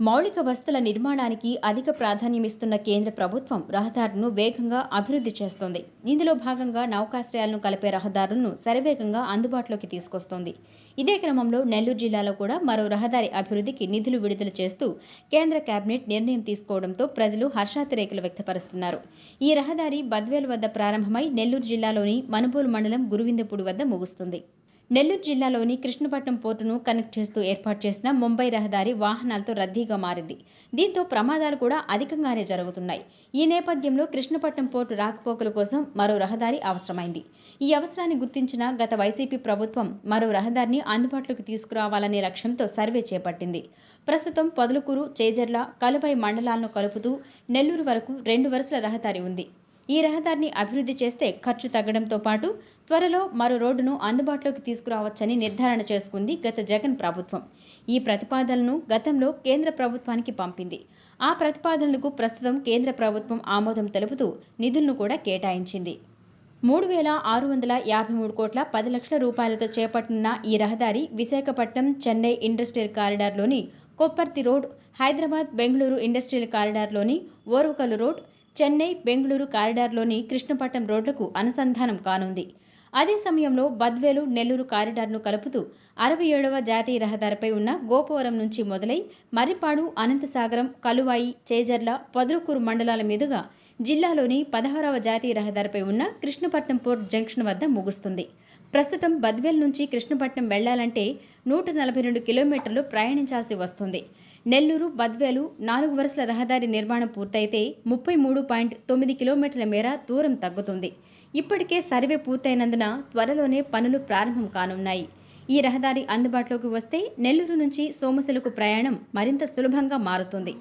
మౌలిక వసతుల నిర్మాణానికి అధిక ప్రాధాన్యమిస్తున్న కేంద్ర ప్రభుత్వం రహదారులను వేగంగా అభివృద్ధి చేస్తోంది. ఇందులో భాగంగా నౌకాశ్రయాలను కలిపే రహదారులను శరవేగంగా అందుబాటులోకి తీసుకొస్తోంది. ఇదే క్రమంలో నెల్లూరు జిల్లాలో కూడా మరో రహదారి అభివృద్ధికి నిధులు విడుదల చేస్తూ కేంద్ర కేబినెట్ నిర్ణయం తీసుకోవడంతో ప్రజలు హర్షాతిరేకులు వ్యక్తపరుస్తున్నారు. ఈ రహదారి బద్వేలు వద్ద ప్రారంభమై నెల్లూరు జిల్లాలోని మనుబోలు మండలం గురువిందపూడి వద్ద ముగుస్తుంది. నెల్లూరు జిల్లాలోని కృష్ణపట్నం పోర్టును కనెక్ట్ చేస్తూ ఏర్పాటు చేసిన ముంబై రహదారి వాహనాలతో రద్దీగా మారింది. దీంతో ప్రమాదాలు కూడా అధికంగానే జరుగుతున్నాయి. ఈ నేపథ్యంలో కృష్ణపట్నం పోర్టు రాకపోకల కోసం మరో రహదారి అవసరమైంది. ఈ అవసరాన్ని గుర్తించిన గత వైసీపీ ప్రభుత్వం మరో రహదారిని అందుబాటులోకి తీసుకురావాలనే లక్ష్యంతో సర్వే చేపట్టింది. ప్రస్తుతం పొదలకూరు, చేజర్ల, కలువై మండలాలను కలుపుతూ నెల్లూరు వరకు 2 వరుసల రహదారి ఉంది. ఈ రహదారిని అభివృద్ధి చేస్తే ఖర్చు తగ్గడంతో పాటు త్వరలో మరో రోడ్డును అందుబాటులోకి తీసుకురావచ్చని నిర్ధారణ చేసుకుంది గత జగన్ ప్రభుత్వం. ఈ ప్రతిపాదనలను గతంలో కేంద్ర ప్రభుత్వానికి పంపింది. ఆ ప్రతిపాదనలకు ప్రస్తుతం కేంద్ర ప్రభుత్వం ఆమోదం తెలుపుతూ నిధులను కూడా కేటాయించింది. 3,653 కోట్ల 10 లక్షల రూపాయలతో చేపట్టనున్న ఈ రహదారి విశాఖపట్నం, చెన్నై ఇండస్ట్రియల్ కారిడార్లోని కొప్పర్తి రోడ్, హైదరాబాద్, బెంగళూరు ఇండస్ట్రియల్ కారిడార్లోని ఓరుకలు రోడ్, చెన్నై, బెంగళూరు కారిడార్లోని కృష్ణపట్నం రోడ్లకు అనుసంధానం కానుంది. అదే సమయంలో బద్వేలు, నెల్లూరు కారిడార్ను కలుపుతూ 67వ జాతీయ రహదారిపై ఉన్న గోపవరం నుంచి మొదలై మర్రిపాడు, అనంతసాగరం, కలువాయి, చేజర్ల, పొదలకూరు మండలాల మీదుగా జిల్లాలోని 16వ జాతీయ రహదారిపై ఉన్న కృష్ణపట్నం పోర్ట్ జంక్షన్ వద్ద ముగుస్తుంది. ప్రస్తుతం బద్వేలు నుంచి కృష్ణపట్నం వెళ్లాలంటే 142 కిలోమీటర్లు ప్రయాణించాల్సి వస్తుంది. నెల్లూరు, బద్వేలు 4 వరుసల రహదారి నిర్మాణం పూర్తయితే 33.9 కిలోమీటర్ల మేర దూరం తగ్గుతుంది. ఇప్పటికే సర్వే పూర్తయినందున త్వరలోనే పనులు ప్రారంభం కానున్నాయి. ఈ రహదారి అందుబాటులోకి వస్తే నెల్లూరు నుంచి సోమశిలకు ప్రయాణం మరింత సులభంగా మారుతుంది.